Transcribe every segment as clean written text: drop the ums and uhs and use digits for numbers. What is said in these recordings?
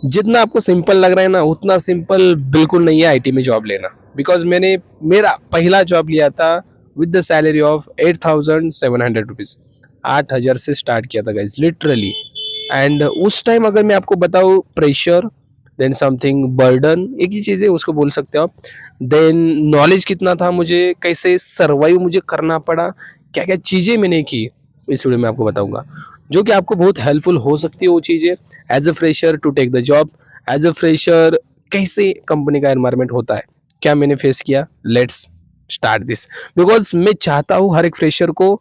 जितना आपको सिंपल लग रहा है ना, उतना सिंपल बिल्कुल नहीं है आईटी में जॉब लेना। बिकॉज मैंने मेरा पहला जॉब लिया था with the salary of 8,700 rupees. 8,000 से स्टार्ट किया था गाइज, लिटरली। एंड उस टाइम अगर मैं आपको बताऊँ, प्रेशर, देन समथिंग बर्डन, एक ही चीज़ है उसको बोल सकते हो आप। देन नॉलेज कितना था मुझे, कैसे सर्वाइव मुझे करना पड़ा, क्या क्या चीज़ें मैंने की, इस वीडियो में आपको बताऊंगा, जो कि आपको बहुत हेल्पफुल हो सकती है वो चीज़ें as a fresher to take the job. As a fresher कैसे कंपनी का एनवायरनमेंट होता है, क्या मैंने फेस किया, लेट्स स्टार्ट दिस। बिकॉज मैं चाहता हूँ हर एक फ्रेशर को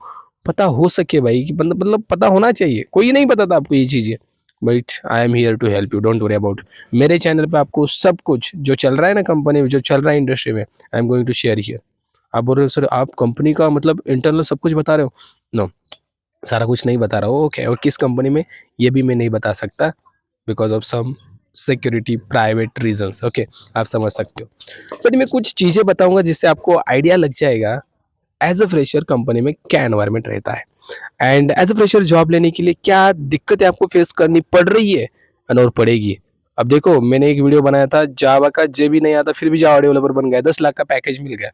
पता हो सके भाई, कि मतलब पता होना चाहिए। कोई नहीं पता था आपको ये चीज़ें, but I am here to help you, don't worry about. मेरे चैनल पे आपको सब कुछ जो चल रहा है ना कंपनी में, जो चल रहा है इंडस्ट्री में, I am going to share here. आप बोल रहे हो सर आप कंपनी का मतलब इंटरनल सब कुछ बता रहे हो, नो, सारा कुछ नहीं बता रहा हूँ, ओके। और किस कंपनी में ये भी मैं नहीं बता सकता, because of some security private reasons, okay. आप समझ सकते हो। बट मैं कुछ चीज़ें बताऊंगा जिससे आपको आइडिया लग जाएगा एज अ फ्रेशर कंपनी में क्या एनवायरनमेंट रहता है, and as a fresher job लेने के लिए क्या दिक्कतें आपको फेस करनी पड़ रही है और पड़ेगी। अब देखो, मैंने एक वीडियो बनाया था जावा का, जे भी नहीं आता फिर भी जावा डेवलपर बन गया, 10 लाख का पैकेज मिल गया।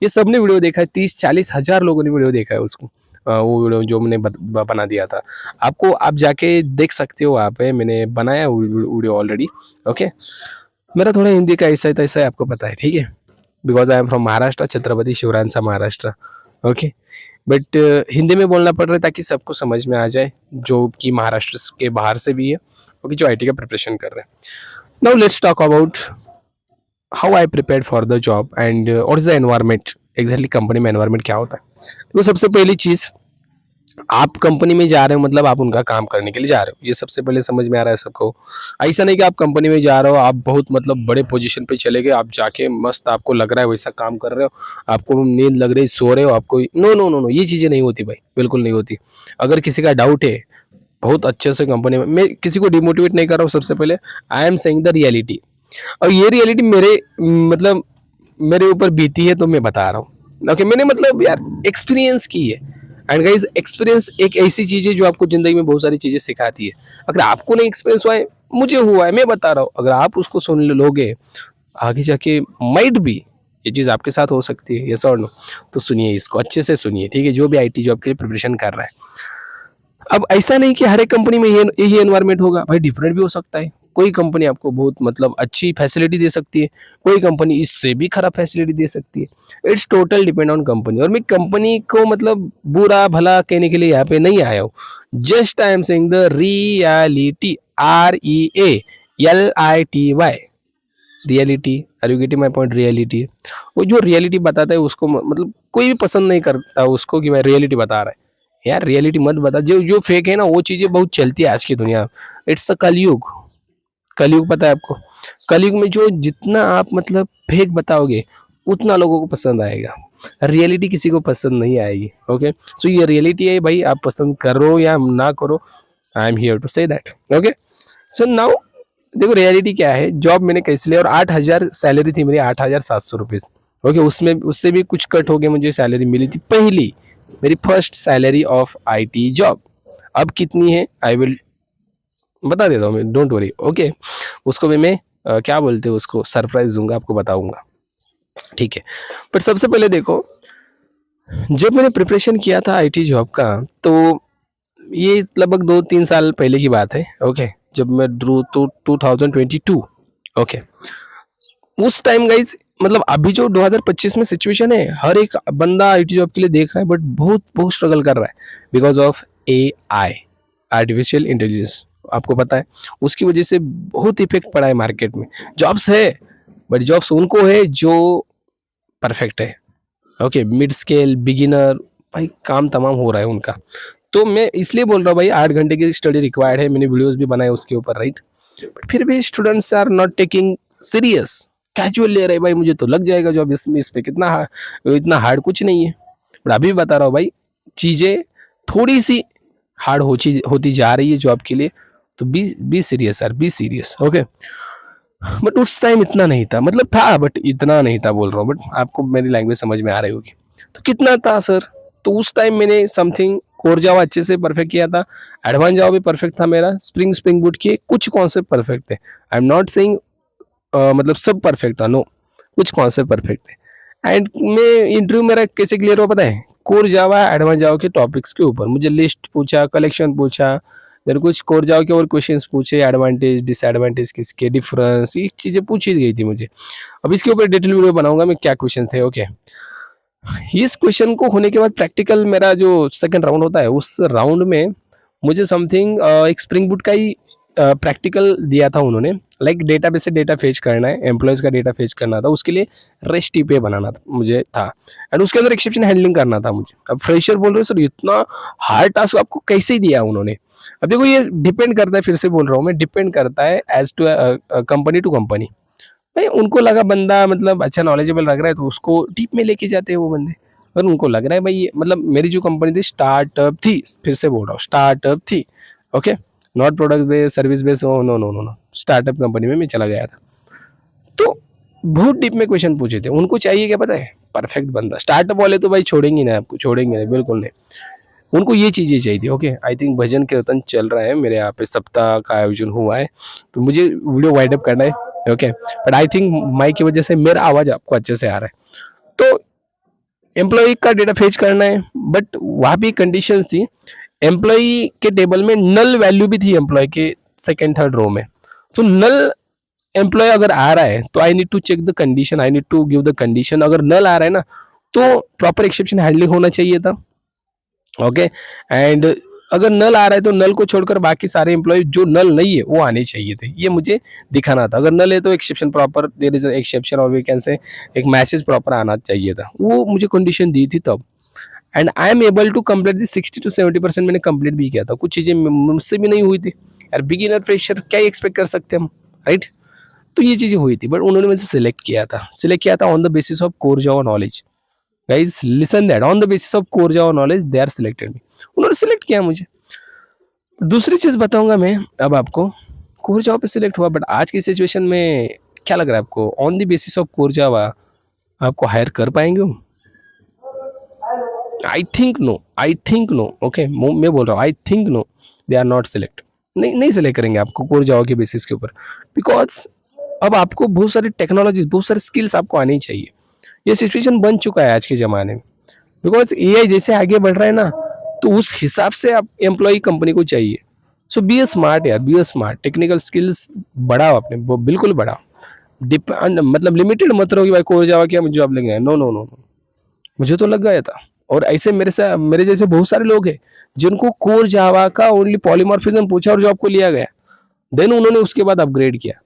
ये सबने वीडियो देखा है, 30-40 हज़ार लोगों ने वीडियो देखा है उसको। वो वीडियो जो मैंने बना दिया था आपको, आप जाके देख सकते हो। वहाँ पे मैंने बनाया वीडियो ऑलरेडी, ओके। मेरा थोड़ा हिंदी का ऐसा तैसा है, आपको पता है, ठीक है। Because I am from Maharashtra, Chhatrapati शिवरांचा महाराष्ट्र, ओके। बट हिंदी में बोलना पड़ रहा है ताकि सबको समझ में आ जाए, जो कि महाराष्ट्र के बाहर से भी है, ओके, जो आईटी का प्रिपरेशन कर रहे हैं। Now let's talk about how I prepare for the job and what is the environment, exactly company में एनवायरनमेंट क्या होता है। तो सबसे पहली चीज़, आप कंपनी में जा रहे हो मतलब आप उनका काम करने के लिए जा रहे हो, ये सबसे पहले समझ में आ रहा है सबको। ऐसा नहीं कि आप कंपनी में जा रहे हो, आप बहुत मतलब बड़े पोजीशन पे चले गए, आप जाके मस्त आपको लग रहा है वैसा काम कर रहे हो, आपको नींद लग रही, सो रहे हो, आपको नो नो नो नो, ये चीज़ें नहीं होती भाई, बिल्कुल नहीं होती। अगर किसी का डाउट है, बहुत अच्छे से कंपनी में, मैं किसी को डिमोटिवेट नहीं कर रहा हूँ, सबसे पहले आई एम सेइंग द रियलिटी। और ये रियलिटी मेरे मतलब मेरे ऊपर बीती है तो मैं बता रहा हूँ, ओके। मैंने मतलब यार एक्सपीरियंस की है। एंड गाइज, एक्सपीरियंस एक ऐसी चीज़ है जो आपको ज़िंदगी में बहुत सारी चीज़ें सिखाती है। अगर आपको नहीं एक्सपीरियंस हुआ है, मुझे हुआ है, मैं बता रहा हूँ, अगर आप उसको सुन लोगे आगे जाके, माइट भी ये चीज़ आपके साथ हो सकती है, यस और नो। तो सुनिए, इसको अच्छे से सुनिए, ठीक है, जो भी आईटी जॉब के लिए प्रिपरेशन कर रहा है। अब ऐसा नहीं कि हर एक कंपनी में यही एनवायरनमेंट होगा भाई, डिफरेंट भी हो सकता है। कोई कंपनी आपको बहुत मतलब अच्छी फैसिलिटी दे सकती है, कोई कंपनी इससे भी खराब फैसिलिटी दे सकती है। It's total depend on company. और मैं कंपनी को मतलब बुरा भला कहने के लिए यहाँ पे नहीं आया हूँ, just I am saying the reality, REALITY, reality. Are you getting my point, reality. वो जो रियलिटी बताता है उसको मतलब कोई भी पसंद नहीं करता उसको कि भाई रियलिटी बता रहा है। यार रियलिटी मत बता, जो जो फेक है ना वो चीज़ें बहुत चलती है आज की दुनिया में। इट्स अ कलयुग। कलयुग पता है आपको, कलयुग में जो जितना आप मतलब फेक बताओगे उतना लोगों को पसंद आएगा, रियलिटी किसी को पसंद नहीं आएगी, ओके। सो ये रियलिटी है भाई, आप पसंद करो या ना करो, I am here to say that, okay. So now देखो रियलिटी क्या है, जॉब मैंने कैसे लिया, और 8,000 सैलरी थी मेरी, 8,700 रुपीज़, ओके। उसमें उससे भी कुछ कट हो गया, मुझे सैलरी मिली थी पहली, मेरी first salary of IT job. अब कितनी है आई विल बता देता हूँ मैं, डोंट वरी, ओके। उसको भी मैं क्या बोलते हैं उसको, सरप्राइज दूंगा, आपको बताऊंगा, ठीक है। बट सबसे पहले देखो, जब मैंने प्रिपरेशन किया था आईटी जॉब का, तो ये लगभग 2-3 साल पहले की बात है, ओके। जब मैं ड्रू तो 2022, ओके। उस टाइम गाइज मतलब अभी जो 2025 में सिचुएशन है, हर एक बंदा आईटी जॉब के लिए देख रहा है, बट बहुत बहुत स्ट्रगल कर रहा है because of AI, artificial intelligence. आपको पता है उसकी वजह से बहुत इफेक्ट पड़ा है मार्केट में। जॉब्स है, बट जॉब्स उनको है जो परफेक्ट है, ओके। मिड स्केल बिगिनर भाई काम तमाम हो रहा है उनका। तो मैं इसलिए बोल रहा हूँ भाई, 8 घंटे की स्टडी रिक्वायर्ड है, मैंने वीडियोस भी बनाए उसके ऊपर, राइट। बट फिर भी students are not taking serious, casual ले रहे भाई, मुझे तो लग जाएगा जॉब, इसमें इस पे कितना इतना हार्ड कुछ नहीं है। बट अभी बता रहा हूँ भाई, चीज़ें थोड़ी सी हार्ड होती जा रही है जॉब के लिए। तो बी सीरियस यार, बी सीरियस, ओके। बट उस टाइम इतना नहीं था, मतलब था बट इतना नहीं था, बोल रहा हूँ। बट आपको मेरी लैंग्वेज समझ में आ रही होगी। तो कितना था सर, तो उस टाइम मैंने समथिंग कोर जावा अच्छे से परफेक्ट किया था, एडवांस जावा भी परफेक्ट था मेरा, स्प्रिंग बूट के कुछ कॉन्सेप्ट परफेक्ट थे। आई एम नॉट सेइंग मतलब सब परफेक्ट था, नो, कुछ कॉन्सेप्ट परफेक्ट थे। एंड मैं इंटरव्यू मेरा कैसे क्लियर हुआ पता है, कोर जावा एडवांस जावा के टॉपिक्स के ऊपर मुझे लिस्ट पूछा, कलेक्शन पूछा, देन कुछ कोर जावा के और क्वेश्चंस पूछे, एडवांटेज डिसएडवांटेज किसके, डिफरेंस, ये चीज़ें पूछी गई थी मुझे। अब इसके ऊपर डिटेल वीडियो बनाऊंगा मैं, क्या क्वेश्चन थे। ओके, इस क्वेश्चन को होने के बाद प्रैक्टिकल मेरा जो सेकंड राउंड होता है, उस राउंड में मुझे समथिंग एक स्प्रिंग बूट का ही प्रैक्टिकल दिया था उन्होंने, लाइक डेटाबेस से डेटा फेच करना है, एम्प्लॉयज़ का डेटा फेच करना था, उसके लिए रेस्ट एपीआई बनाना था मुझे था, एंड उसके अंदर एक्सेप्शन हैंडलिंग करना था मुझे। अब फ्रेशर बोल रहे हो सर इतना हार्ड टास्क आपको कैसे दिया उन्होंने। अब देखो ये डिपेंड करता है, फिर से बोल रहा हूँ मैं, डिपेंड करता है as to company to company. भाई उनको लगा बंदा मतलब अच्छा नॉलेजेबल लग रहा है तो उसको डीप में लेके जाते हैं वो बंदे। और उनको लग रहा है भाई ये मतलब मेरी जो कंपनी थी स्टार्टअप थी, फिर से बोल रहा हूँ स्टार्टअप थी, okay, not product based service based, no no no no, startup company में मैं चला गया था। तो बहुत डीप में क्वेश्चन पूछे थे, उनको चाहिए क्या पता है, परफेक्ट बंदा। स्टार्टअप वाले तो भाई छोड़ेंगे ना आपको, छोड़ेंगे नहीं, बिल्कुल नहीं, उनको ये चीज़ें चाहिए थी। ओके, आई थिंक भजन कीर्तन चल रहा है मेरे यहाँ पे, सप्ताह का आयोजन हुआ है, तो मुझे वीडियो वाइड अप करना है। Okay, but I think mike की वजह से मेरा आवाज़ आपको अच्छे से आ रहा है। तो एम्प्लॉय का डेटा फेच करना है, बट वहाँ भी कंडीशंस थी, एम्प्लॉय के टेबल में नल वैल्यू भी थी एम्प्लॉय के सेकेंड थर्ड रो में। तो नल एम्प्लॉय अगर आ रहा है तो I need to check the condition, I need to give the condition. अगर नल आ रहा है ना तो प्रॉपर एक्सेप्शन हैंडलिंग होना चाहिए था। ओके, एंड अगर नल आ रहा है तो नल को छोड़कर बाकी सारे एम्प्लॉय जो नल नहीं है वो आने चाहिए थे, ये मुझे दिखाना था। अगर नल है तो exception proper, there is exception और वी कैन से एक मैसेज प्रॉपर आना चाहिए था, वो मुझे कंडीशन दी थी तब। And I am able to complete the 60 to 70% मैंने कंप्लीट भी किया था। कुछ चीज़ें मुझसे भी नहीं हुई थी यार, बिगिनर फ्रेशर क्या एक्सपेक्ट कर सकते हम, राइट। तो ये चीज़ें हुई थी, बट उन्होंने मुझे सिलेक्ट किया था on the basis of core Java knowledge. Guys listen that, on the basis of core Java knowledge they are selected me, उन्होंने सिलेक्ट किया मुझे। दूसरी चीज़ बताऊंगा मैं अब आपको, कोर जावा पे सिलेक्ट हुआ, बट आज की सिचुएशन में क्या लग रहा है आपको, on the basis of core जावा आपको हायर कर पाएंगे हम? आई थिंक नो, ओके, मैं बोल रहा हूँ I think no, they are not select, नहीं सिलेक्ट करेंगे आपको कोर जावा के बेसिस के ऊपर, बिकॉज अब आपको बहुत सारी टेक्नोलॉजीज, बहुत सारी स्किल्स आपको आनी चाहिए। ये सिचुएशन बन चुका है आज के ज़माने में, बिकॉज एआई जैसे आगे बढ़ रहा है ना, तो उस हिसाब से आप एम्प्लॉय कंपनी को चाहिए। सो बी ए स्मार्ट यार, बी ए स्मार्ट, टेक्निकल स्किल्स बढ़ाओ अपने, वो बिल्कुल बढ़ाओ। डिपेंड मतलब लिमिटेड मत रहो कि भाई कोर जावा क्या मुझे जॉब लग गया, नो नो नो नो, मुझे तो लग गया था। और ऐसे मेरे से मेरे जैसे बहुत सारे लोग हैं जिनको कोर जावा का ओनली पॉलीमॉर्फिज्म पूछा और जॉब को लिया गया, देन उन्होंने उसके बाद अपग्रेड किया।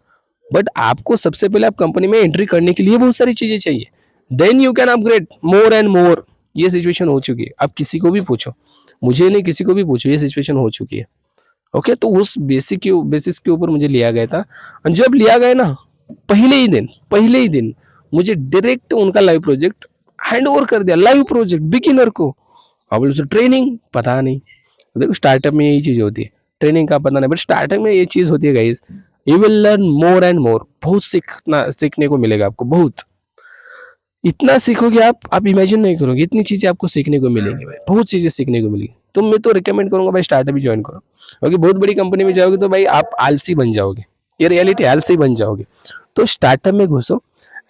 बट आपको सबसे पहले आप कंपनी में एंट्री करने के लिए बहुत सारी चीजें चाहिए, then you can upgrade more and more. ये सिचुएशन हो चुकी है, आप किसी को भी पूछो, मुझे नहीं किसी को भी पूछो, ये सिचुएशन हो चुकी है। ओके, तो उस बेसिस के ऊपर मुझे लिया गया था, और जब लिया गया ना, पहले ही दिन मुझे डायरेक्ट उनका लाइव प्रोजेक्ट हैंड ओवर कर दिया, लाइव प्रोजेक्ट बिगिनर को। अब बोले ट्रेनिंग पता नहीं, देखो स्टार्टअप में यही चीज होती है, ट्रेनिंग का पता नहीं, बट स्टार्टअप में ये चीज होती है guys, you will learn more and मोर, बहुत सीखने को मिलेगा आपको, बहुत, इतना सीखोगे आप इमेजिन नहीं करोगे, इतनी चीजें आपको सीखने को मिलेंगी भाई, बहुत चीजें सीखने को मिलेगी। तो मैं तो रिकमेंड करूंगा भाई स्टार्टअप ही ज्वाइन करो, क्योंकि बहुत बड़ी कंपनी में जाओगे तो भाई आप आलसी बन जाओगे, ये रियलिटी, आलसी बन जाओगे। तो स्टार्टअप में घुसो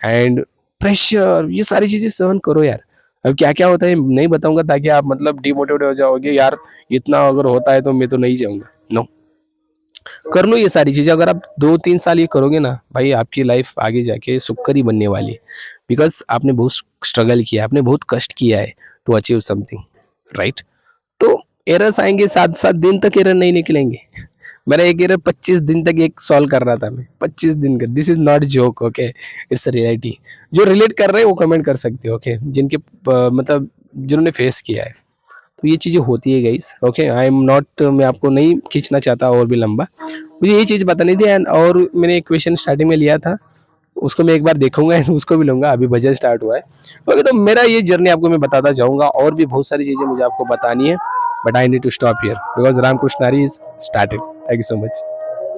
एंड प्रेशर ये सारी चीजें सहन करो यार। अब क्या क्या होता है नहीं बताऊंगा, ताकि आप मतलब डिमोटिवेट हो जाओगे यार, इतना अगर होता है तो मैं तो नहीं जाऊंगा, नो, कर लो ये सारी चीजें। अगर आप 2-3 साल ये करोगे ना भाई, आपकी लाइफ आगे जाके सुक्कर बनने वाली है, बिकॉज आपने बहुत स्ट्रगल किया, आपने बहुत कष्ट किया है टू अचीव समथिंग, राइट। तो एरर्स आएंगे, 7 दिन तक एरर नहीं निकलेंगे। मेरा एक एरर 25 दिन तक एक सॉल्व कर रहा था मैं, 25 दिन का, this is not joke, okay, it's a reality. जो रिलेट कर रहे हैं वो कमेंट कर सकते हो, ओके, जिनके मतलब जिन्होंने फेस किया है। तो ये चीज़ें होती है guys, okay, I am not, मैं आपको नहीं खींचना चाहता और भी लंबा, मुझे ये चीज़ बतानी थी। एंड और मैंने एक क्वेश्चन स्टार्टिंग में लिया था, उसको मैं एक बार देखूंगा एंड उसको भी लूंगा, अभी बजट स्टार्ट हुआ है। ओके, तो मेरा ये जर्नी आपको मैं बताता जाऊंगा, और भी बहुत सारी चीज़ें मुझे आपको बतानी है, but I need to stop here because Ramakrishna is started. Thank you so much.